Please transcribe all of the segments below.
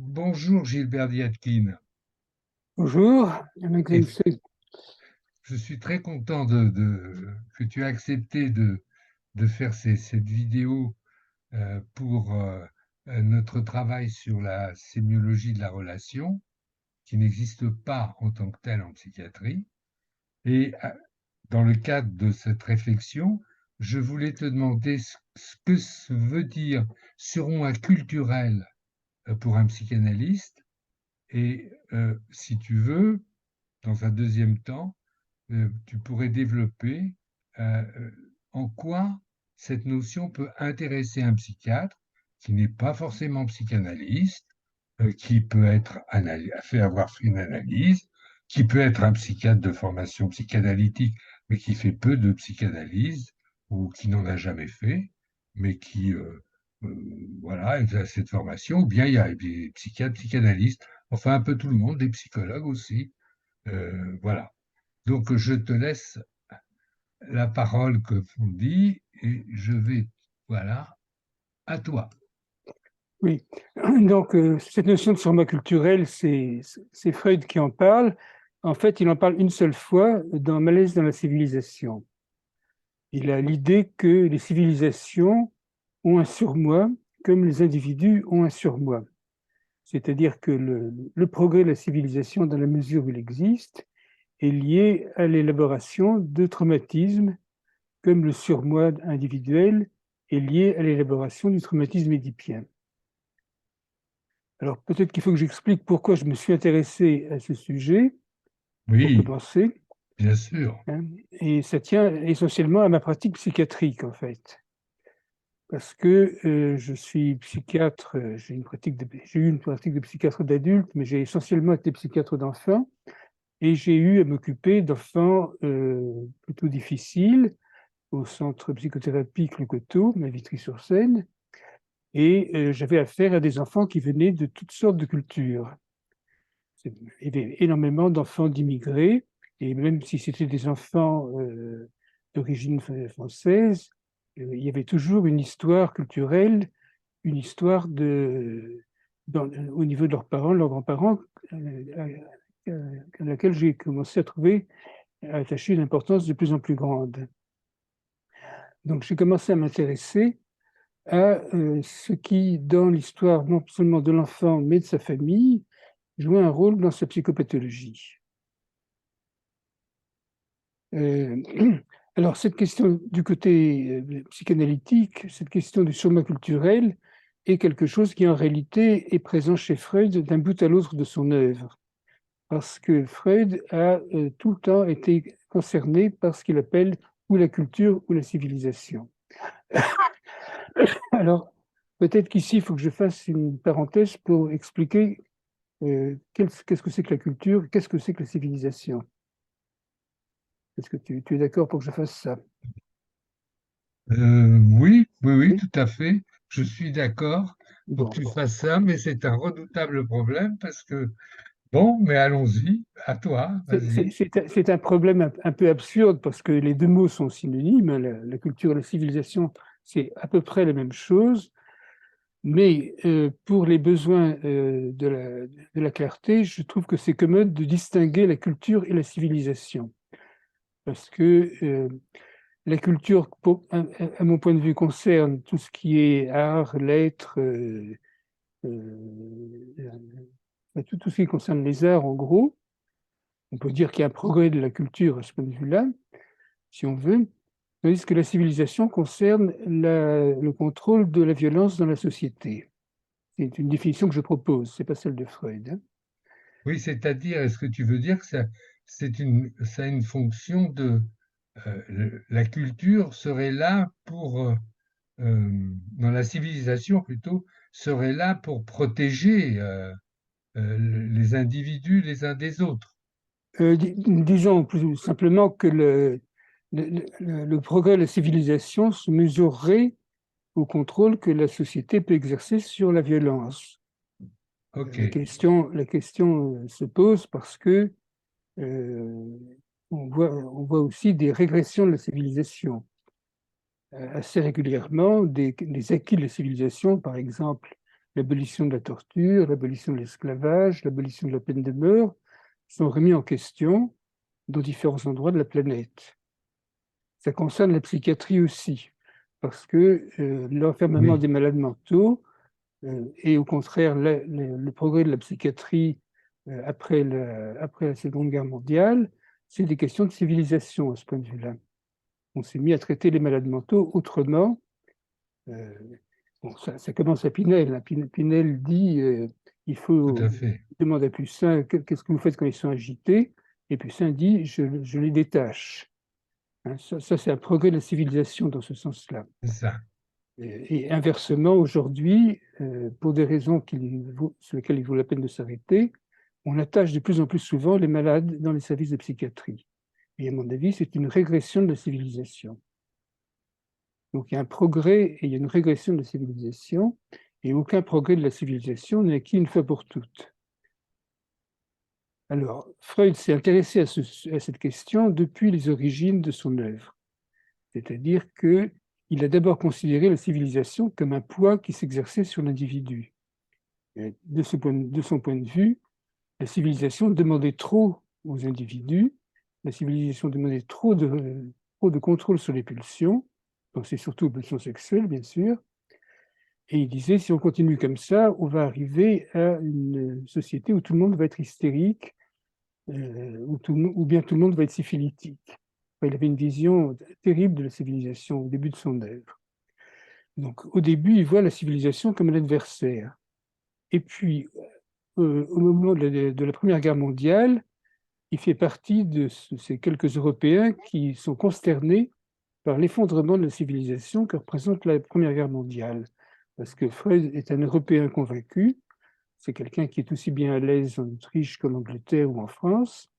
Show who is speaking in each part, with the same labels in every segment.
Speaker 1: Bonjour Gilbert Diatkine.
Speaker 2: Bonjour, Alain
Speaker 1: Et
Speaker 2: Grimsey.
Speaker 1: je suis très content que tu aies accepté de faire cette vidéo pour notre travail sur la sémiologie de la relation, qui n'existe pas en tant que telle en psychiatrie. Et dans le cadre de cette réflexion, je voulais te demander ce que se veut dire surnom culturel pour un psychanalyste et si tu veux, dans un deuxième temps, tu pourrais développer en quoi cette notion peut intéresser un psychiatre qui n'est pas forcément psychanalyste, qui peut être fait avoir fait une analyse, qui peut être un psychiatre de formation psychanalytique, mais qui fait peu de psychanalyse ou qui n'en a jamais fait, mais qui voilà, a cette formation, ou bien il y a des psychiatres, psychanalystes, enfin un peu tout le monde, des psychologues aussi. Voilà. Donc, je te laisse la parole que vous dit et je vais, voilà, à toi.
Speaker 2: Oui, donc cette notion de format culturel, c'est Freud qui en parle. En fait, il en parle une seule fois dans Malaise dans la civilisation. Il a l'idée que les civilisations ont un surmoi comme les individus ont un surmoi. C'est-à-dire que le progrès de la civilisation, dans la mesure où il existe, est lié à l'élaboration de traumatismes comme le surmoi individuel est lié à l'élaboration du traumatisme édipien. Alors peut-être qu'il faut que j'explique pourquoi je me suis intéressé à ce sujet, pour
Speaker 1: Oui,
Speaker 2: commencer,
Speaker 1: bien sûr.
Speaker 2: hein, et ça tient essentiellement à ma pratique psychiatrique, en fait. Parce que je suis psychiatre, j'ai eu une pratique de psychiatre d'adulte, mais j'ai essentiellement été psychiatre d'enfants, et j'ai eu à m'occuper d'enfants plutôt difficiles au centre psychothérapie Clocoteau, à Vitry-sur-Seine, et j'avais affaire à des enfants qui venaient de toutes sortes de cultures. Il y avait énormément d'enfants d'immigrés, et même si c'était des enfants d'origine française, il y avait toujours une histoire culturelle, une histoire au niveau de leurs parents, leurs grands-parents, à laquelle j'ai commencé à attacher une importance de plus en plus grande. Donc j'ai commencé à m'intéresser à ce qui, dans l'histoire non seulement de l'enfant, mais de sa famille, jouait un rôle dans sa psychopathologie. Euh, alors, cette question du côté psychanalytique, cette question du soma culturel est quelque chose qui, en réalité, est présent chez Freud d'un bout à l'autre de son œuvre. Parce que Freud a tout le temps été concerné par ce qu'il appelle ou la culture ou la civilisation. Alors, peut-être qu'ici, il faut que je fasse une parenthèse pour expliquer qu'est-ce que c'est que la culture, qu'est-ce que c'est que la civilisation. Est-ce que tu es d'accord pour que je fasse ça?
Speaker 1: Oui, oui, oui,
Speaker 2: Oui.
Speaker 1: tout à fait. Je suis d'accord pour que
Speaker 2: Bon.
Speaker 1: tu fasses ça, mais c'est un redoutable problème parce que, bon, mais allons-y, à toi, vas-y.
Speaker 2: C'est un problème un peu absurde parce que les deux mots sont synonymes, hein. La culture et la civilisation, c'est à peu près la même chose, mais pour les besoins de la clarté, je trouve que c'est commode de distinguer la culture et la civilisation. Parce que la culture, à mon point de vue, concerne tout ce qui est art, lettres, tout ce qui concerne les arts, en gros. On peut dire qu'il y a un progrès de la culture à ce point de vue-là, si on veut, tandis que la civilisation concerne le contrôle de la violence dans la société. C'est une définition que je propose, c'est pas celle de Freud, hein.
Speaker 1: Oui, c'est-à-dire, est-ce que tu veux dire que ça a une fonction de, la culture serait là pour, dans la civilisation plutôt, serait là pour protéger les individus les uns des autres.
Speaker 2: Disons plus simplement que le progrès de la civilisation se mesurerait au contrôle que la société peut exercer sur la violence.
Speaker 1: Ok,
Speaker 2: La question se pose parce que euh, on voit aussi des régressions de la civilisation. Assez régulièrement, des acquis de la civilisation, par exemple l'abolition de la torture, l'abolition de l'esclavage, l'abolition de la peine de mort, sont remis en question dans différents endroits de la planète. Ça concerne la psychiatrie aussi, parce que l'enfermement
Speaker 1: Oui,
Speaker 2: des malades mentaux et au contraire le progrès de la psychiatrie après la Seconde Guerre mondiale, c'est des questions de civilisation à ce point de vue-là. On s'est mis à traiter les malades mentaux autrement. Euh, bon, ça commence à Pinel. Pinel dit il
Speaker 1: tout
Speaker 2: faut
Speaker 1: à fait.
Speaker 2: demander à Poussin qu'est-ce que vous faites quand ils sont agités, et Poussin dit je les détache. Hein, ça c'est un progrès de la civilisation dans ce sens-là.
Speaker 1: C'est ça.
Speaker 2: Et inversement, aujourd'hui, pour des raisons sur lesquelles il vaut la peine de s'arrêter, on attache de plus en plus souvent les malades dans les services de psychiatrie. Et à mon avis, c'est une régression de la civilisation. Donc il y a un progrès et il y a une régression de la civilisation, et aucun progrès de la civilisation n'est acquis une fois pour toutes. Alors, Freud s'est intéressé à cette question depuis les origines de son œuvre. C'est-à-dire qu'il a d'abord considéré la civilisation comme un poids qui s'exerçait sur l'individu. De son point de vue, la civilisation demandait trop aux individus, la civilisation demandait trop de contrôle sur les pulsions, donc c'est surtout aux pulsions sexuelles, bien sûr, et il disait, si on continue comme ça, on va arriver à une société où tout le monde va être hystérique, ou bien tout le monde va être syphilitique. Enfin, il avait une vision terrible de la civilisation au début de son œuvre. Donc, au début, il voit la civilisation comme un adversaire. Et puis, au moment de la Première Guerre mondiale, il fait partie de ces quelques Européens qui sont consternés par l'effondrement de la civilisation que représente la Première Guerre mondiale. Parce que Freud est un Européen convaincu, c'est quelqu'un qui est aussi bien à l'aise en Autriche qu'en Angleterre ou en France,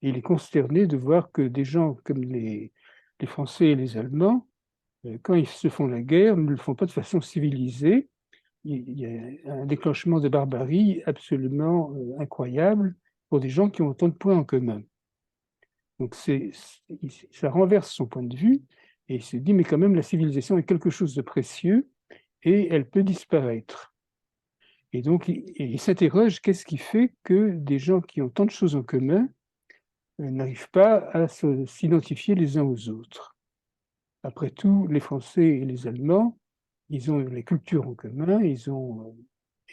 Speaker 2: et il est consterné de voir que des gens comme les Français et les Allemands, quand ils se font la guerre, ne le font pas de façon civilisée. Il y a un déclenchement de barbarie absolument incroyable pour des gens qui ont autant de points en commun. Donc ça renverse son point de vue et il se dit, mais quand même, la civilisation est quelque chose de précieux et elle peut disparaître. Et donc, il s'interroge, qu'est-ce qui fait que des gens qui ont tant de choses en commun n'arrivent pas à s'identifier les uns aux autres? Après tout, les Français et les Allemands, ils ont les cultures en commun, ils ont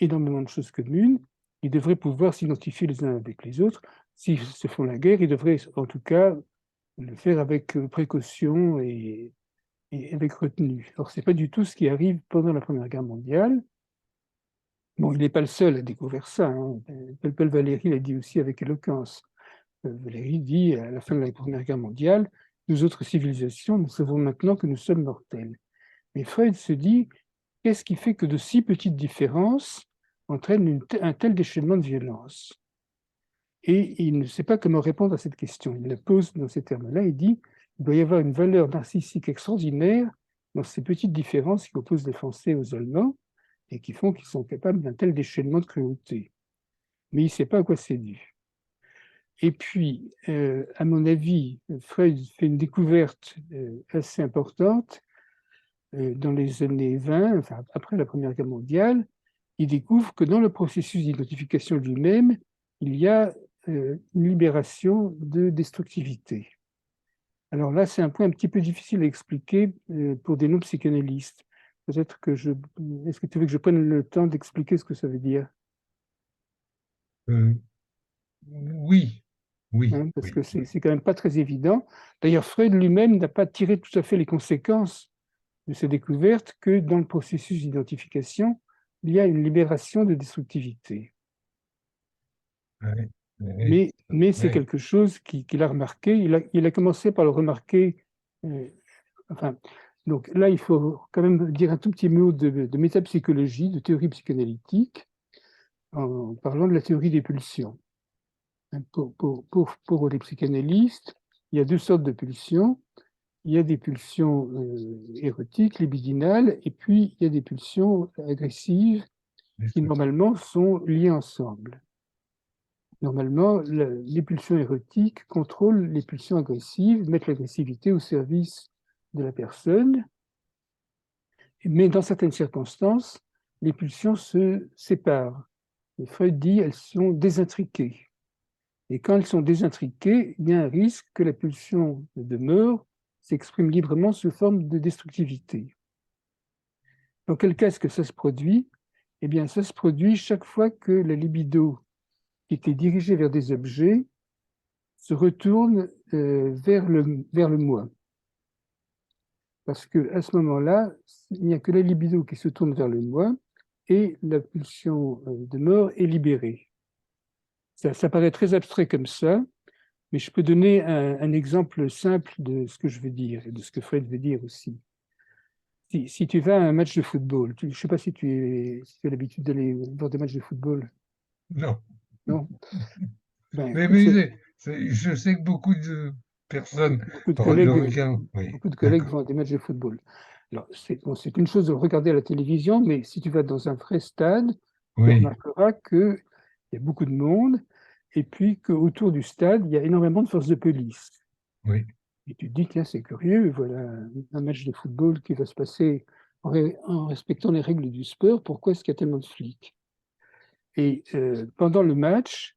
Speaker 2: énormément de choses communes, ils devraient pouvoir s'identifier les uns avec les autres. S'ils se font la guerre, ils devraient en tout cas le faire avec précaution et avec retenue. Or, ce n'est pas du tout ce qui arrive pendant la Première Guerre mondiale. Bon, il n'est pas le seul à découvrir ça. Hein. Paul Valéry l'a dit aussi avec éloquence. Valéry dit, à la fin de la Première Guerre mondiale, nous autres civilisations, nous savons maintenant que nous sommes mortels. Mais Freud se dit, qu'est-ce qui fait que de si petites différences entraînent un tel déchaînement de violence? Et il ne sait pas comment répondre à cette question. Il la pose dans ces termes-là. Il dit il doit y avoir une valeur narcissique extraordinaire dans ces petites différences qui opposent les Français aux Allemands et qui font qu'ils sont capables d'un tel déchaînement de cruauté. Mais il ne sait pas à quoi c'est dû. Et puis, à mon avis, Freud fait une découverte assez importante dans les années 20, enfin, après la Première Guerre mondiale. Il découvre que dans le processus d'identification lui-même, il y a une libération de destructivité. Alors là, c'est un point un petit peu difficile à expliquer pour des non-psychanalystes. Peut-être que Est-ce que tu veux que je prenne le temps d'expliquer ce que ça veut dire?
Speaker 1: Euh, oui, oui,
Speaker 2: Hein, parce
Speaker 1: oui,
Speaker 2: que
Speaker 1: oui.
Speaker 2: c'est quand même pas très évident. D'ailleurs, Freud lui-même n'a pas tiré tout à fait les conséquences de ces découvertes que dans le processus d'identification, il y a une libération de destructivité.
Speaker 1: Ouais, ouais,
Speaker 2: Mais c'est
Speaker 1: ouais.
Speaker 2: quelque chose qu'il a remarqué. Il a commencé par le remarquer. euh, enfin, donc là, il faut quand même dire un tout petit mot de métapsychologie, de théorie psychanalytique, en parlant de la théorie des pulsions. Hein, pour les psychanalystes, il y a deux sortes de pulsions. Il y a des pulsions érotiques, libidinales, et puis il y a des pulsions agressives qui
Speaker 1: Destructif.
Speaker 2: normalement sont liées ensemble. Normalement, les pulsions érotiques contrôlent les pulsions agressives, mettent l'agressivité au service de la personne, mais dans certaines circonstances, les pulsions se séparent. Et Freud dit elles sont désintriquées. Et quand elles sont désintriquées, il y a un risque que la pulsion demeure, s'exprime librement sous forme de destructivité. Dans quel cas est-ce que ça se produit? Eh bien, ça se produit chaque fois que la libido, qui était dirigée vers des objets, se retourne vers le moi. Parce qu'à ce moment-là, il n'y a que la libido qui se tourne vers le moi et la pulsion de mort est libérée. Ça paraît très abstrait comme ça, mais je peux donner un exemple simple de ce que je veux dire et de ce que Freud veut dire aussi. Si tu vas à un match de football, je ne sais pas si tu as l'habitude d'aller voir des matchs de football.
Speaker 1: Non.
Speaker 2: Non? Ben,
Speaker 1: Mais,
Speaker 2: écoute,
Speaker 1: je sais que beaucoup de personnes
Speaker 2: beaucoup de
Speaker 1: le
Speaker 2: collègues,
Speaker 1: regardent. Oui,
Speaker 2: beaucoup de collègues
Speaker 1: d'accord.
Speaker 2: vont à des matchs de football. Alors, c'est une chose de le regarder à la télévision, mais si tu vas dans un vrai stade, tu
Speaker 1: Oui,
Speaker 2: remarqueras qu'il y a beaucoup de monde et puis qu'autour du stade, il y a énormément de forces de police.
Speaker 1: oui,
Speaker 2: Et tu te dis, tiens, c'est curieux, voilà un match de football qui va se passer en respectant les règles du sport, pourquoi est-ce qu'il y a tellement de flics? Et pendant le match,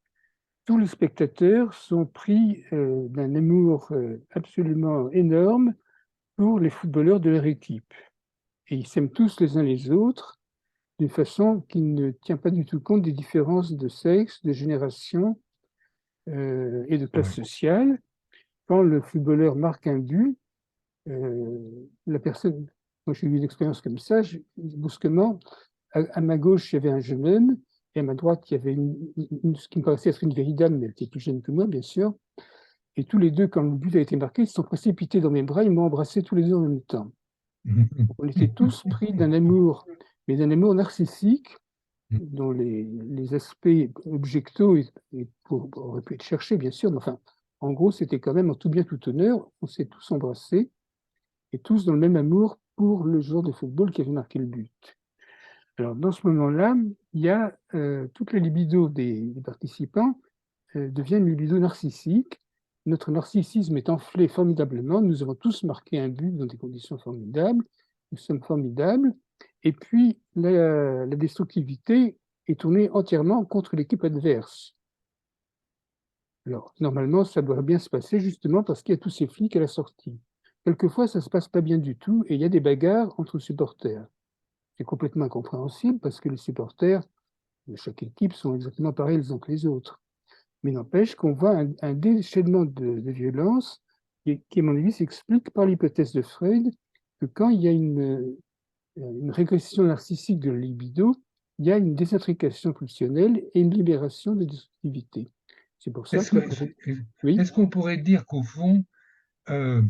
Speaker 2: tous les spectateurs sont pris d'un amour absolument énorme pour les footballeurs de leur équipe. Et ils s'aiment tous les uns les autres d'une façon qui ne tient pas du tout compte des différences de sexe, de génération et de classe
Speaker 1: oui.
Speaker 2: sociale. Quand le footballeur marque un but, la personne, moi j'ai eu une expérience comme ça, brusquement, à ma gauche, il y avait un jeune homme, et à ma droite, il y avait ce qui me paraissait être une vieille dame, mais elle était plus jeune que moi, bien sûr. Et tous les deux, quand le but a été marqué, ils se sont précipités dans mes bras, ils m'ont embrassé tous les deux en même temps. On était tous pris d'un amour, mais d'un amour narcissique, dont les aspects objectaux auraient pu être cherchés, bien sûr, mais enfin, en gros, c'était quand même en tout bien, tout honneur, on s'est tous embrassés, et tous dans le même amour pour le joueur de football qui avait marqué le but. Alors, dans ce moment-là, il y a toute la libido des participants devient une libido narcissique. Notre narcissisme est enflé formidablement. Nous avons tous marqué un but dans des conditions formidables. Nous sommes formidables. Et puis, la destructivité est tournée entièrement contre l'équipe adverse. Alors, normalement, ça doit bien se passer justement parce qu'il y a tous ces flics à la sortie. Quelquefois, ça ne se passe pas bien du tout et il y a des bagarres entre supporters. C'est complètement incompréhensible parce que les supporters de chaque équipe sont exactement pareils les uns que les autres. Mais n'empêche qu'on voit un déchaînement de violence qui, à mon avis, s'explique par l'hypothèse de Freud que quand il y a une régression narcissique de la libido, il y a une désintrication pulsionnelle et une libération de destructivité. C'est pour ça
Speaker 1: Est-ce
Speaker 2: que...
Speaker 1: que,
Speaker 2: Oui,
Speaker 1: est-ce qu'on pourrait dire qu'au fond, euh,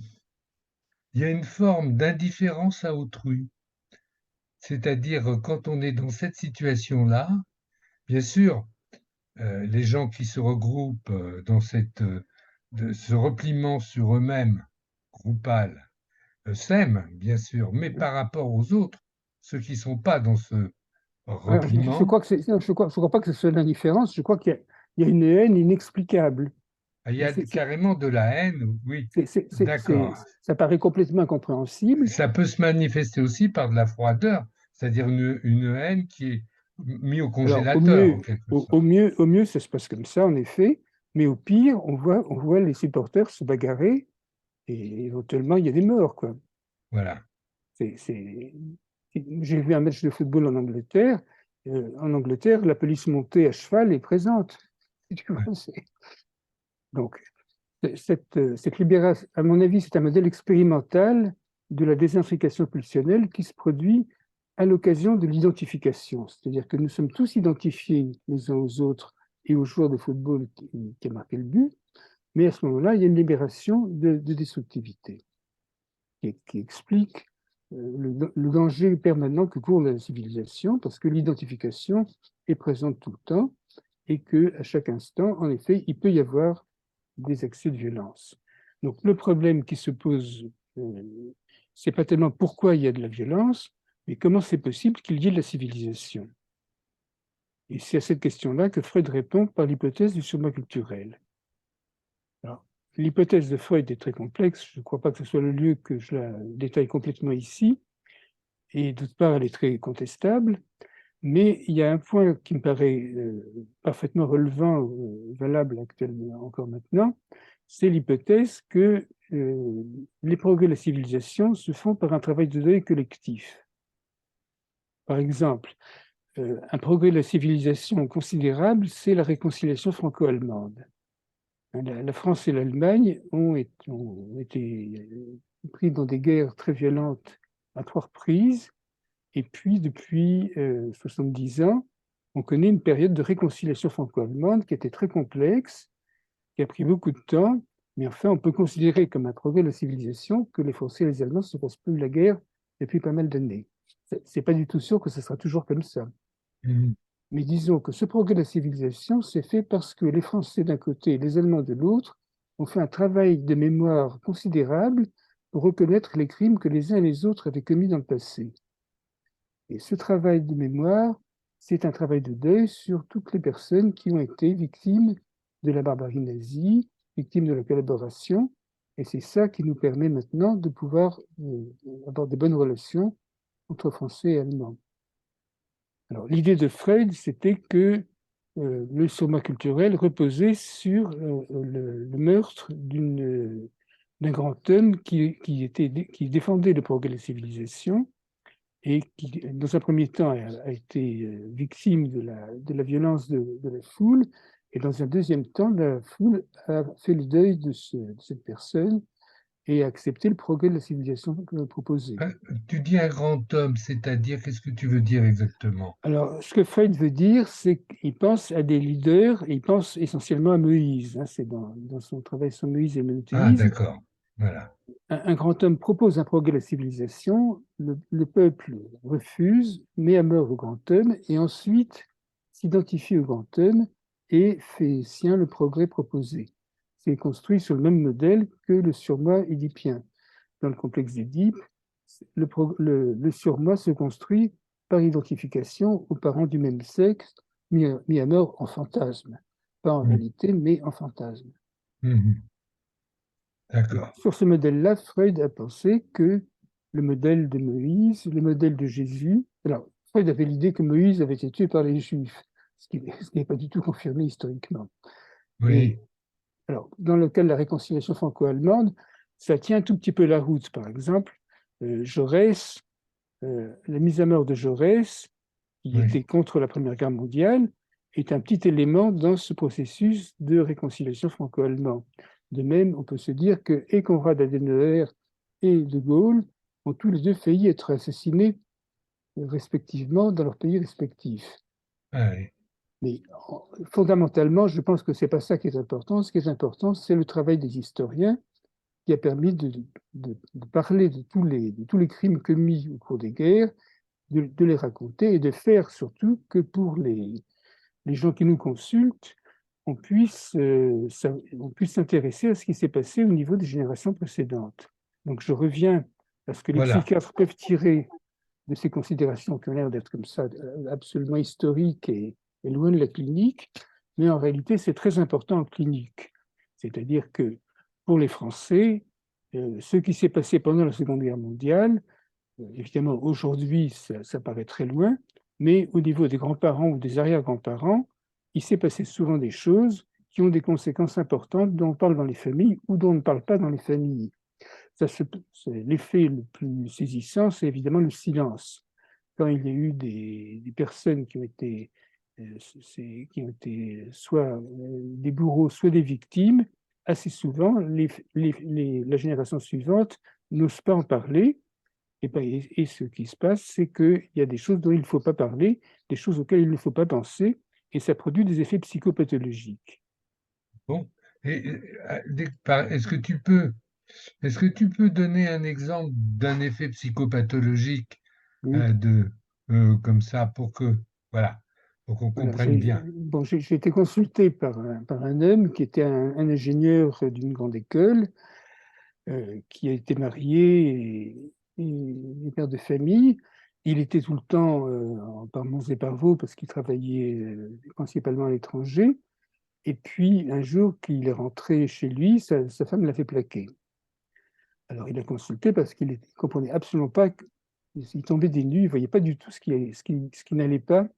Speaker 1: il y a une forme d'indifférence à autrui? C'est-à-dire, quand on est dans cette situation-là, bien sûr, les gens qui se regroupent dans ce repliement sur eux-mêmes, groupal, s'aiment, bien sûr, mais par rapport aux autres, ceux qui ne sont pas dans ce
Speaker 2: alors, je
Speaker 1: repliement,
Speaker 2: crois que non, je crois pas que ce soit l'indifférence, je crois qu'il y a une haine inexplicable.
Speaker 1: il y
Speaker 2: Et
Speaker 1: a carrément de la haine, oui, d'accord.
Speaker 2: ça paraît complètement incompréhensible.
Speaker 1: Ça peut se manifester aussi par de la froideur, c'est-à-dire une haine qui est mise au
Speaker 2: Alors,
Speaker 1: congélateur, en quelque sorte.
Speaker 2: au mieux, ça se passe comme ça, en effet, mais au pire, on voit les supporters se bagarrer et éventuellement, il y a des morts, quoi.
Speaker 1: Voilà.
Speaker 2: C'est, c'est- J'ai vu un match de football en Angleterre. En Angleterre, la police montée à cheval est présente. Tu
Speaker 1: Ouais.
Speaker 2: vois, donc, cette libération, à mon avis, c'est un modèle expérimental de la désintrication pulsionnelle qui se produit à l'occasion de l'identification. C'est-à-dire que nous sommes tous identifiés les uns aux autres et aux joueurs de football qui a marqué le but, mais à ce moment-là, il y a une libération de destructivité qui explique le danger permanent que court la civilisation, parce que l'identification est présente tout le temps et qu'à chaque instant, en effet, il peut y avoir des accès de violence. Donc le problème qui se pose, c'est pas tellement pourquoi il y a de la violence, mais comment c'est possible qu'il y ait de la civilisation. Et c'est à cette question-là que Freud répond par l'hypothèse du surmoi culturel. Alors, l'hypothèse de Freud est très complexe, je ne crois pas que ce soit le lieu que je la détaille complètement ici, et d'autre part, elle est très contestable, Mais il y a un point qui me paraît parfaitement relevant, valable actuellement, encore maintenant, c'est l'hypothèse que les progrès de la civilisation se font par un travail de deuil collectif. Par exemple, un progrès de la civilisation considérable, c'est la réconciliation franco-allemande. La France et l'Allemagne ont été pris dans des guerres très violentes à 3 reprises. Et puis, depuis 70 ans, on connaît une période de réconciliation franco-allemande qui était très complexe, qui a pris beaucoup de temps, mais enfin, on peut considérer comme un progrès de la civilisation que les Français et les Allemands ne se fassent plus la guerre depuis pas mal d'années. C'est pas du tout sûr que ce sera toujours comme ça.
Speaker 1: Mhm.
Speaker 2: Mais disons que ce progrès de la civilisation s'est fait parce que les Français d'un côté et les Allemands de l'autre ont fait un travail de mémoire considérable pour reconnaître les crimes que les uns et les autres avaient commis dans le passé. Et ce travail de mémoire, c'est un travail de deuil sur toutes les personnes qui ont été victimes de la barbarie nazie, victimes de la collaboration. Et c'est ça qui nous permet maintenant de pouvoir avoir de bonnes relations entre Français et Allemands. Alors, l'idée de Freud, c'était que le soma culturel reposait sur le meurtre d'un grand homme qui défendait le progrès de la civilisation et qui, dans un premier temps, a été victime de la violence de la foule, et dans un deuxième temps, la foule a fait le deuil de cette personne et a accepté le progrès de la civilisation proposée.
Speaker 1: Euh, Tu dis un grand homme, c'est-à-dire, qu'est-ce que tu veux dire exactement?
Speaker 2: Alors, ce que Freud veut dire, c'est qu'il pense à des leaders, et il pense essentiellement à Moïse. Hein, c'est dans son travail sur Moïse et le
Speaker 1: Ah,
Speaker 2: monothéisme.
Speaker 1: d'accord. Voilà.
Speaker 2: Un grand homme propose un progrès de la civilisation, le peuple refuse, met à mort le grand homme, et ensuite s'identifie au grand homme et fait sien le progrès proposé. C'est construit sur le même modèle que le surmoi édipien. Dans le complexe d'Édipe, le surmoi se construit par identification aux parents du même sexe, mis à mort en fantasme. Pas en
Speaker 1: Mhm.
Speaker 2: réalité, mais en fantasme.
Speaker 1: Mhm.
Speaker 2: Alors,
Speaker 1: D'accord.
Speaker 2: sur ce modèle-là, Freud a pensé que le modèle de Moïse, le modèle de Jésus. Alors, Freud avait l'idée que Moïse avait été tué par les Juifs, ce qui n'est pas du tout confirmé historiquement.
Speaker 1: Oui,
Speaker 2: Et alors, dans le cas de la réconciliation franco-allemande, ça tient un tout petit peu la route. Par exemple, Jaurès, la mise à mort de Jaurès, qui
Speaker 1: oui.
Speaker 2: était contre la Première Guerre mondiale, est un petit élément dans ce processus de réconciliation franco-allemand. De même, on peut se dire que et Konrad Adenauer et De Gaulle ont tous les deux failli être assassinés respectivement dans leurs pays respectifs.
Speaker 1: Ah, oui.
Speaker 2: Mais fondamentalement, je pense que ce n'est pas ça qui est important. Ce qui est important, c'est le travail des historiens qui a permis de parler de tous les crimes commis au cours des guerres, de les raconter et de faire surtout que pour les gens qui nous consultent, on puisse s'intéresser à ce qui s'est passé au niveau des générations précédentes. Donc je reviens à ce que les
Speaker 1: Voilà.
Speaker 2: psychiatres peuvent tirer de ces considérations qui ont l'air d'être comme ça, absolument historiques et loin de la clinique, mais en réalité c'est très important en clinique. C'est-à-dire que pour les Français, ce qui s'est passé pendant la Seconde Guerre mondiale, évidemment aujourd'hui ça paraît très loin, mais au niveau des grands-parents ou des arrière-grands-parents, il s'est passé souvent des choses qui ont des conséquences importantes dont on parle dans les familles ou dont on ne parle pas dans les familles. L'effet le plus saisissant, c'est évidemment le silence. Quand il y a eu des personnes qui ont été soit des bourreaux, soit des victimes, assez souvent, la génération suivante n'ose pas en parler. Et ce qui se passe, c'est qu'il y a des choses dont il ne faut pas parler, des choses auxquelles il ne faut pas penser, et ça produit des effets psychopathologiques.
Speaker 1: Bon. Est-ce que tu peux donner un exemple d'un effet psychopathologique
Speaker 2: Oui.
Speaker 1: de comme ça voilà, pour qu'on
Speaker 2: Voilà,
Speaker 1: comprenne bien?
Speaker 2: j'ai été consulté par un homme qui était un ingénieur d'une grande école, qui a été marié et père de famille. Il était tout le temps par Mons et par Vaux parce qu'il travaillait principalement à l'étranger. Et puis, un jour qu'il est rentré chez lui, sa femme l'a fait plaquer. Alors, il a consulté parce qu'il ne comprenait absolument pas, il tombait des nues, il ne voyait pas du tout ce qui n'allait pas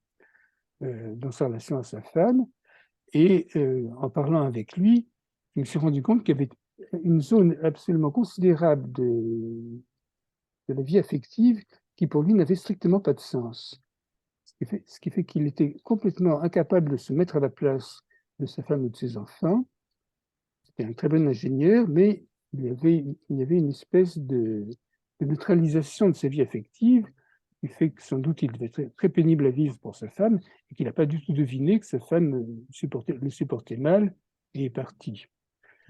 Speaker 2: dans sa relation à sa femme. Et en parlant avec lui, je me suis rendu compte qu'il y avait une zone absolument considérable de la vie affective qui, pour lui, n'avait strictement pas de sens. Ce qui fait qu'il était complètement incapable de se mettre à la place de sa femme ou de ses enfants. C'était un très bon ingénieur, mais il y avait une espèce de neutralisation de sa vie affective qui fait que sans doute il devait être très, très pénible à vivre pour sa femme et qu'il n'a pas du tout deviné que sa femme le supportait mal et est partie.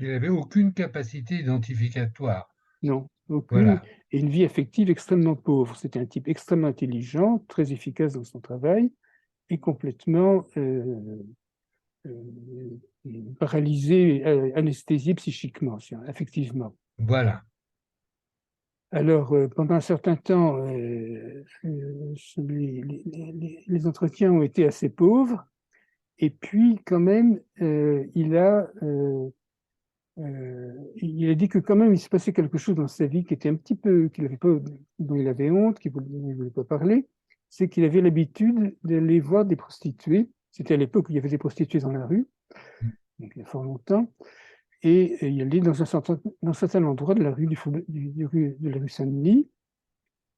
Speaker 1: Il n'avait aucune capacité identificatoire.
Speaker 2: Non, aucune.
Speaker 1: Voilà.
Speaker 2: Et une vie affective extrêmement pauvre. C'était un type extrêmement intelligent, très efficace dans son travail et complètement paralysé, anesthésié psychiquement, affectivement.
Speaker 1: Voilà.
Speaker 2: Alors, pendant un certain temps, les entretiens ont été assez pauvres. Et puis, quand même, il a dit que quand même, il se passait quelque chose dans sa vie qui était un petit peu, qu'il avait pas, dont il avait honte, qu'il ne voulait pas parler. C'est qu'il avait l'habitude d'aller voir des prostituées. C'était à l'époque où il y avait des prostituées dans la rue, donc il y a fort longtemps. Et il allait dans un certain endroit de la rue, de la rue Saint-Denis,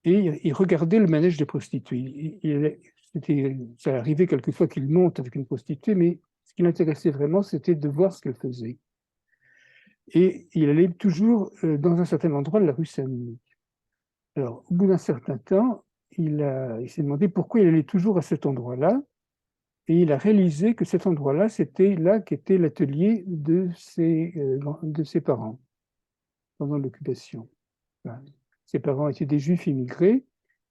Speaker 2: et il regardait le manège des prostituées. Ça arrivait quelquefois qu'il monte avec une prostituée, mais ce qui l'intéressait vraiment, c'était de voir ce qu'elle faisait. Et il allait toujours dans un certain endroit de la rue Saint-Denis. Alors, au bout d'un certain temps, il s'est demandé pourquoi il allait toujours à cet endroit-là, et il a réalisé que cet endroit-là, c'était là qu'était l'atelier de ses parents pendant l'occupation. Enfin, ses parents étaient des juifs immigrés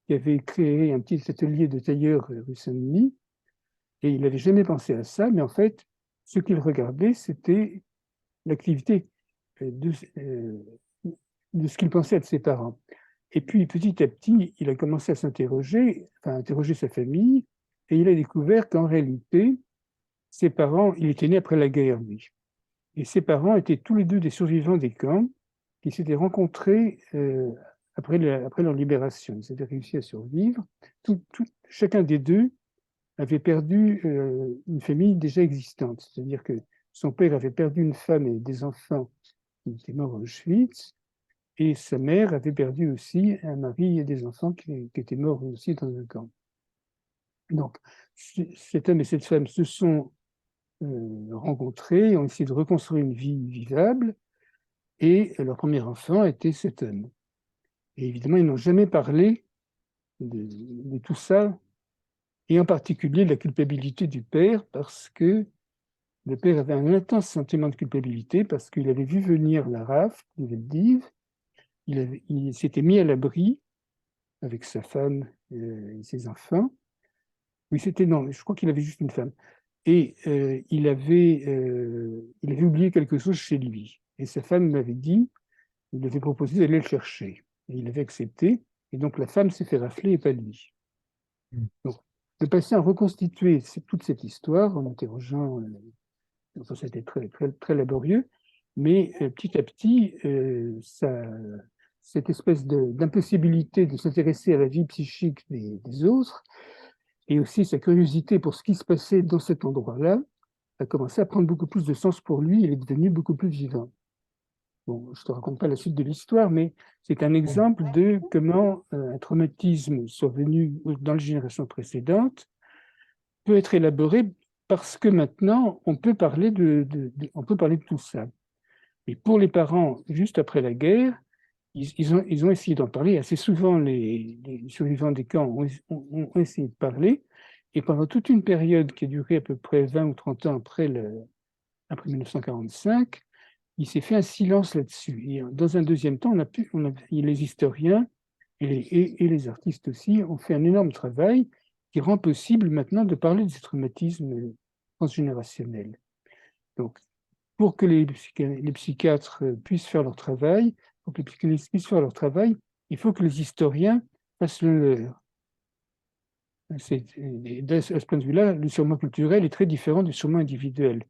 Speaker 2: qui avaient créé un petit atelier de tailleur rue Saint-Denis, et il n'avait jamais pensé à ça, mais en fait, ce qu'il regardait, c'était l'activité de, de ce qu'il pensait être ses parents. Et puis, petit à petit, il a commencé à s'interroger, enfin, interroger sa famille, et il a découvert qu'en réalité, ses parents, il était né après la guerre, lui, et ses parents étaient tous les deux des survivants des camps qui s'étaient rencontrés après leur libération. Ils avaient réussi à survivre. Chacun des deux avait perdu une famille déjà existante, c'est-à-dire que son père avait perdu une femme et des enfants qui étaient morts à Auschwitz, et sa mère avait perdu aussi un mari et des enfants qui étaient morts aussi dans un camp. Donc, cet homme et cette femme se sont rencontrés, ont essayé de reconstruire une vie vivable, et leur premier enfant était cet homme. Et évidemment, ils n'ont jamais parlé de tout ça, et en particulier de la culpabilité du père, parce que le père avait un intense sentiment de culpabilité, parce qu'il avait vu venir la RAF, les Veldiv, il s'était mis à l'abri avec sa femme et ses enfants. Oui, non, je crois qu'il avait juste une femme. Et il avait oublié quelque chose chez lui. Et sa femme m'avait dit, il lui avait proposé d'aller le chercher. Et il avait accepté. Et donc la femme s'est fait rafler et pas lui. Donc, de passer à reconstituer toute cette histoire en interrogeant, enfin, c'était très, très, très laborieux, mais petit à petit, cette espèce d'impossibilité de s'intéresser à la vie psychique des autres, et aussi sa curiosité pour ce qui se passait dans cet endroit-là, a commencé à prendre beaucoup plus de sens pour lui. Il est devenu beaucoup plus vivant. Bon, je ne te raconte pas la suite de l'histoire, mais c'est un exemple de comment un traumatisme survenu dans les générations précédentes peut être élaboré parce que maintenant, on peut parler on peut parler de tout ça. Et pour les parents, juste après la guerre, ils ont essayé d'en parler. Assez souvent, les survivants des camps ont essayé de parler. Et pendant toute une période qui a duré à peu près 20 ou 30 ans après 1945, il s'est fait un silence là-dessus. Et dans un deuxième temps, les historiens et les artistes aussi ont fait un énorme travail qui rend possible maintenant de parler de ces traumatismes transgénérationnels. Donc, pour que les psychiatres puissent faire leur travail, pour que les psychanalystes puissent faire leur travail, il faut que les historiens fassent le leur. À ce point de vue-là, le sûrement culturel est très différent du sûrement individuel.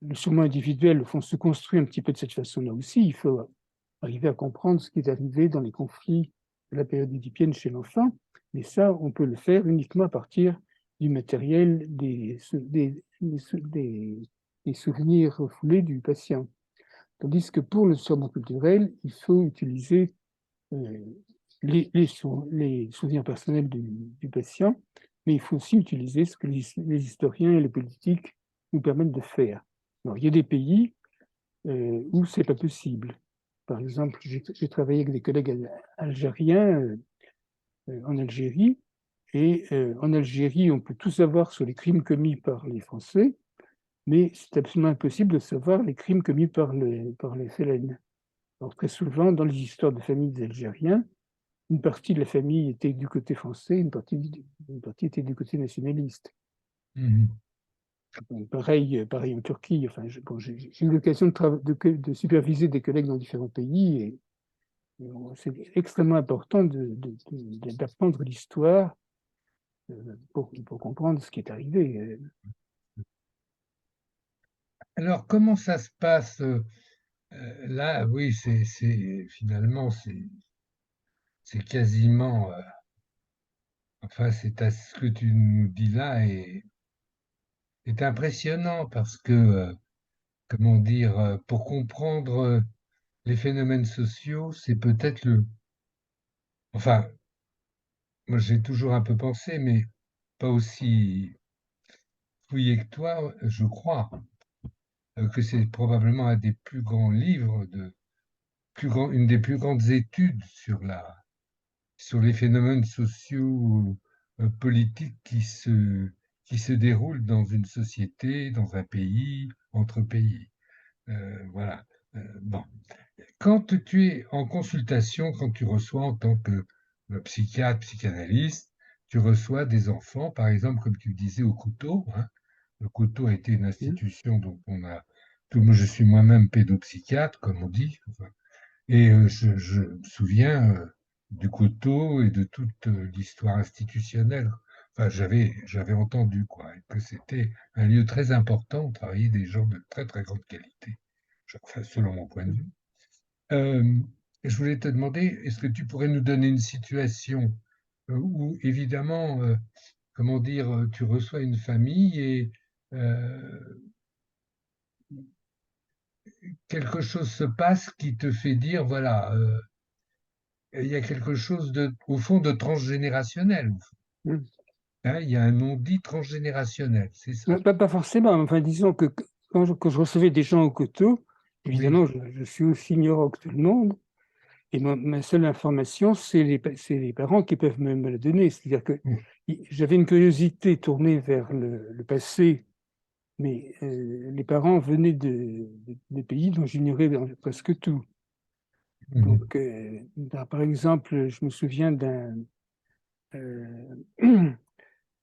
Speaker 2: Le sûrement individuel, au fond, se construit un petit peu de cette façon-là aussi. Il faut arriver à comprendre ce qui est arrivé dans les conflits de la période édipienne chez l'enfant, mais ça, on peut le faire uniquement à partir du matériel, des souvenirs refoulés du patient. Tandis que pour le surmont culturel, il faut utiliser les souvenirs personnels du patient, mais il faut aussi utiliser ce que les historiens et les politiques nous permettent de faire. Alors, il y a des pays où c'est pas possible. Par exemple, j'ai travaillé avec des collègues algériens en Algérie, et en Algérie, on peut tout savoir sur les crimes commis par les Français, mais c'est absolument impossible de savoir les crimes commis par les Hellènes. Alors, très souvent, dans les histoires de familles des Algériens, une partie de la famille était du côté français, une partie était du côté nationaliste.
Speaker 1: Mhm.
Speaker 2: Donc, pareil en Turquie. Enfin, j'ai eu l'occasion de superviser des collègues dans différents pays, et c'est extrêmement important d'apprendre l'histoire pour comprendre ce qui est arrivé.
Speaker 1: Alors, comment ça se passe là? Oui, finalement, c'est quasiment, enfin, ce que tu nous dis là est impressionnant parce que, comment dire, pour comprendre les phénomènes sociaux, c'est peut-être enfin, moi j'ai toujours un peu pensé, mais pas aussi fouillé que toi, je crois, que c'est probablement un des plus grands livres une des plus grandes études sur les phénomènes sociaux, politiques qui se déroulent dans une société, dans un pays, entre pays. Voilà. Bon. Quand tu es en consultation, quand tu reçois en tant que psychiatre, psychanalyste, tu reçois des enfants, par exemple, comme tu le disais, au couteau, hein. Le couteau a été une
Speaker 2: Hmm.
Speaker 1: institution dont je suis moi-même pédopsychiatre, comme on dit, enfin, et je me souviens du couteau et de toute l'histoire institutionnelle. Enfin, j'avais entendu quoi, et que c'était un lieu très important où travaillaient des gens de très très grande qualité, enfin, selon mon point de vue. Euh, je voulais te demander, est-ce que tu pourrais nous donner une situation où, évidemment, comment dire, tu reçois une famille et quelque chose se passe qui te fait dire, voilà, il y a quelque chose au fond, de transgénérationnel.
Speaker 2: Hmm.
Speaker 1: Hein, il y a un non-dit transgénérationnel, c'est ça.
Speaker 2: Pas forcément. Enfin, disons que quand je recevais des gens au couteau,
Speaker 1: Oui.
Speaker 2: évidemment, je suis aussi ignorant que tout le monde. Et ma seule information, c'est les parents qui peuvent me la donner. C'est-à-dire que j'avais une curiosité tournée vers le passé, mais les parents venaient de pays dont j'ignorais presque tout.
Speaker 1: Mhm.
Speaker 2: Donc, par exemple, je me souviens euh,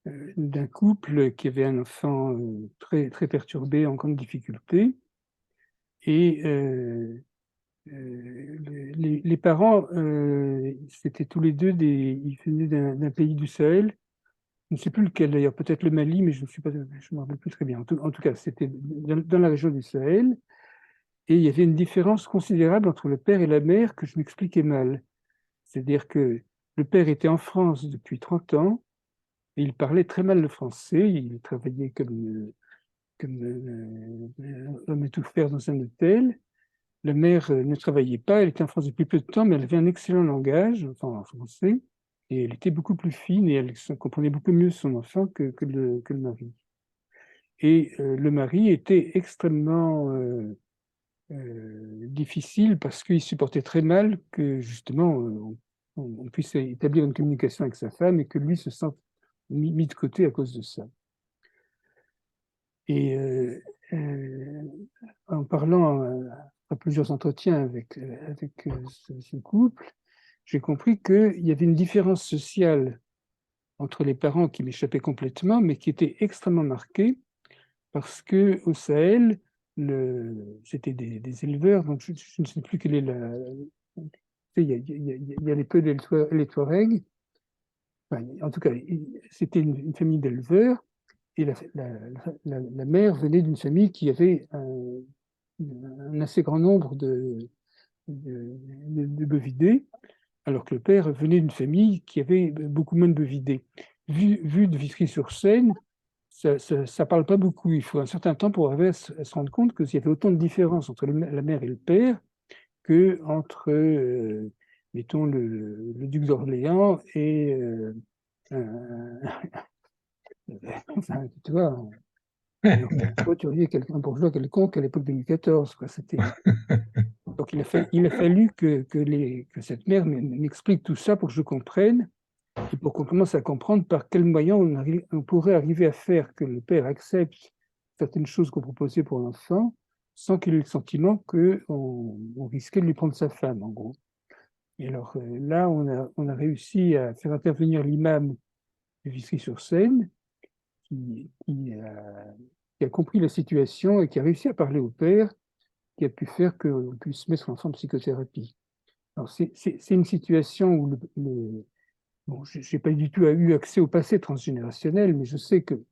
Speaker 2: d'un couple qui avait un enfant très, très perturbé, en grande difficulté, et les parents, c'était tous les deux ils venaient d'un pays du Sahel. Je ne sais plus lequel d'ailleurs, peut-être le Mali, mais je me rappelle plus très bien. En tout cas, c'était dans la région du Sahel, et il y avait une différence considérable entre le père et la mère que je m'expliquais mal. C'est-à-dire que le père était en France depuis 30 ans, et il parlait très mal le français. Il travaillait comme homme à tout faire dans un hôtel. La mère ne travaillait pas, elle était en France depuis peu de temps, mais elle avait un excellent langage, enfin en français, et elle était beaucoup plus fine et elle comprenait beaucoup mieux son enfant que le mari. Et le mari était extrêmement difficile parce qu'il supportait très mal que justement on puisse établir une communication avec sa femme et que lui se sente mis de côté à cause de ça. Et euh, en parlant à plusieurs entretiens avec ce couple, j'ai compris qu'il y avait une différence sociale entre les parents qui m'échappait complètement, mais qui était extrêmement marquée parce que au Sahel, c'était des éleveurs, donc je ne sais plus quelle est la. Il y a les Peuls et les Touaregs. Enfin, en tout cas, c'était une famille d'éleveurs, et la mère venait d'une famille qui avait un assez grand nombre de bovidés, alors que le père venait d'une famille qui avait beaucoup moins de bovidés. vu de Vitry-sur-Seine, ça parle pas beaucoup. Il faut un certain temps pour arriver à se rendre compte qu'il y avait autant de différences entre la mère et le père que entre, mettons, le duc d'Orléans et enfin, tu vois, un couturier, un bourgeois quelconque à l'époque de Louis XIV, quoi. Donc il a fallu que cette mère m'explique tout ça pour que je comprenne et pour qu'on commence à comprendre par quels moyens on pourrait arriver à faire que le père accepte certaines choses qu'on proposait pour l'enfant sans qu'il ait le sentiment qu'on risquait de lui prendre sa femme, en gros. Et alors là, on a réussi à faire intervenir l'imam de Vitry-sur-Seine qui a compris la situation et qui a réussi à parler au père, qui a pu faire qu'on puisse mettre l'enfant en psychothérapie. Alors c'est une situation où bon, je n'ai pas du tout eu accès au passé transgénérationnel, mais je sais que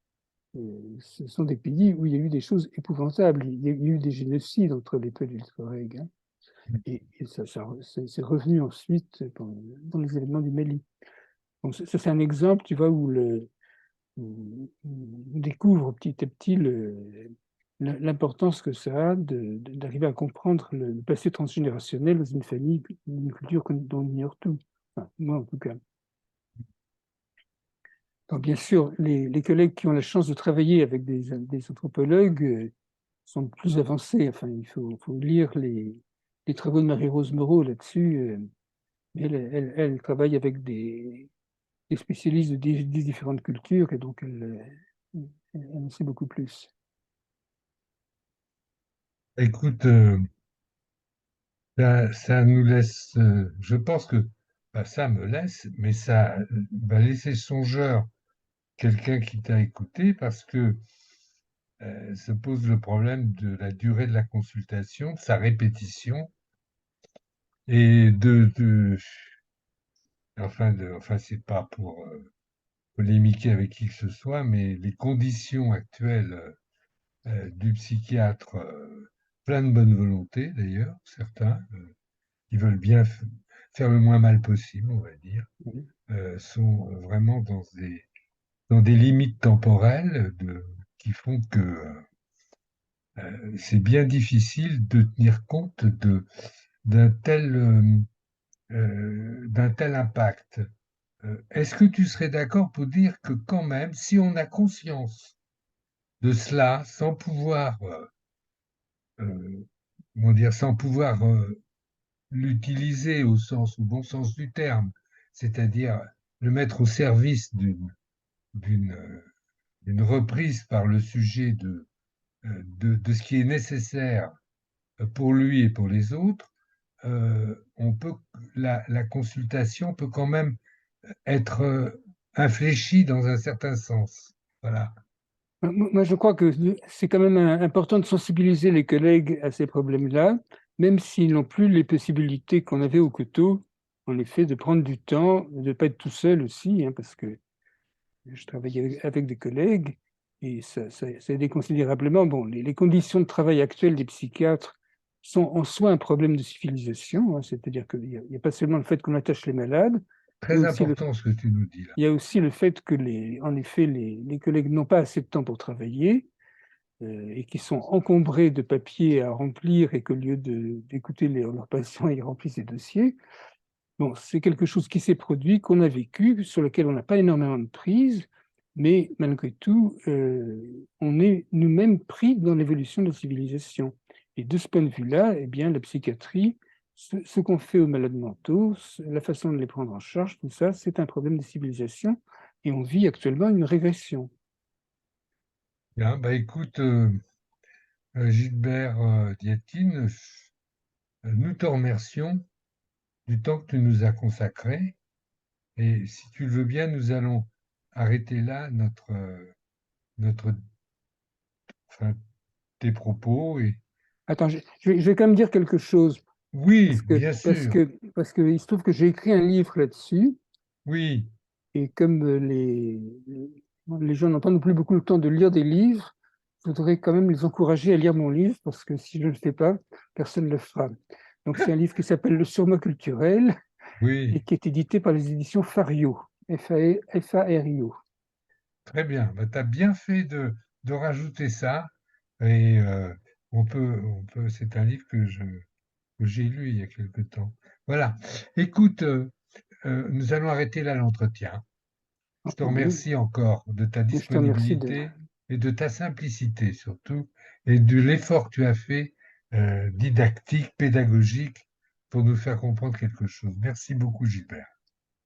Speaker 2: ce sont des pays où il y a eu des choses épouvantables. Il y a eu des génocides entre les peuples et les Touaregs, hein, et c'est revenu ensuite dans les événements du Mali. Donc ça, c'est un exemple, tu vois, on découvre petit à petit l'importance que ça a d'arriver à comprendre le passé transgénérationnel dans une famille, une culture dont on ignore tout. Enfin, moi, en tout cas. Donc, bien sûr, les collègues qui ont la chance de travailler avec des anthropologues sont plus avancés. Enfin, faut lire les travaux de Marie-Rose Moreau là-dessus. Elle travaille avec des spécialistes des différentes cultures et donc elle en sait beaucoup plus.
Speaker 1: Écoute, ça nous laisse, je pense que bah, ça me laisse, mais ça va laisser songeur quelqu'un qui t'a écouté parce que se pose le problème de la durée de la consultation, de sa répétition et enfin, c'est pas pour polémiquer avec qui que ce soit, mais les conditions actuelles du psychiatre, plein de bonne volonté d'ailleurs, certains, qui veulent bien faire le moins mal possible, on va dire, sont vraiment dans des limites temporelles qui font que c'est bien difficile de tenir compte d'un tel, d'un tel impact. Est-ce que tu serais d'accord pour dire que quand même, si on a conscience de cela, sans pouvoir, comment dire, sans pouvoir l'utiliser au bon sens du terme, c'est-à-dire le mettre au service d'une, d'une reprise par le sujet de ce qui est nécessaire pour lui et pour les autres, on peut, la consultation peut quand même être infléchie dans un certain sens. Voilà.
Speaker 2: Moi, je crois que c'est quand même important de sensibiliser les collègues à ces problèmes-là, même s'ils n'ont plus les possibilités qu'on avait au couteau, en effet, de prendre du temps, de ne pas être tout seul aussi, hein, parce que je travaillais avec des collègues et ça aidait considérablement. Bon, les conditions de travail actuelles des psychiatres sont en soi un problème de civilisation, hein, c'est-à-dire qu'il n'y a pas seulement le fait qu'on attache les malades, il y a
Speaker 1: Très
Speaker 2: aussi
Speaker 1: important ce que tu nous dis là.
Speaker 2: il y a aussi le fait que, en effet, les collègues n'ont pas assez de temps pour travailler et qui sont encombrés de papiers à remplir et qu'au lieu d'écouter leurs patients, ils remplissent des dossiers. Bon, c'est quelque chose qui s'est produit, qu'on a vécu, sur lequel on n'a pas énormément de prise, mais malgré tout, on est nous-mêmes pris dans l'évolution de la civilisation. Et de ce point de vue-là, eh bien, la psychiatrie, ce qu'on fait aux malades mentaux, la façon de les prendre en charge, tout ça, c'est un problème de civilisation et on vit actuellement une régression.
Speaker 1: Bien, bah écoute, Gilbert Dietine, nous te remercions du temps que tu nous as consacré. Et si tu le veux bien, nous allons arrêter là notre, enfin, tes propos. Et
Speaker 2: Attends, je vais quand même dire quelque chose,
Speaker 1: oui, bien sûr,
Speaker 2: parce que il se trouve que j'ai écrit un livre là-dessus,
Speaker 1: oui,
Speaker 2: et comme les gens n'ont pas non plus beaucoup le temps de lire des livres, je voudrais quand même les encourager à lire mon livre, parce que si je ne le fais pas, personne ne le fera. Donc c'est un livre qui s'appelle Le surmoi culturel, et
Speaker 1: oui.
Speaker 2: qui est édité par les éditions Fario. Fario.
Speaker 1: Très bien. Tu as bien fait de rajouter ça. Et c'est un livre que j'ai lu il y a quelque temps. Voilà. Écoute, nous allons arrêter là l'entretien. Je te
Speaker 2: Entendu.
Speaker 1: remercie encore de ta
Speaker 2: Je te remercie de.
Speaker 1: disponibilité et de ta simplicité surtout, et de l'effort que tu as fait, didactique, pédagogique, pour nous faire comprendre quelque chose. Merci beaucoup, Gilbert.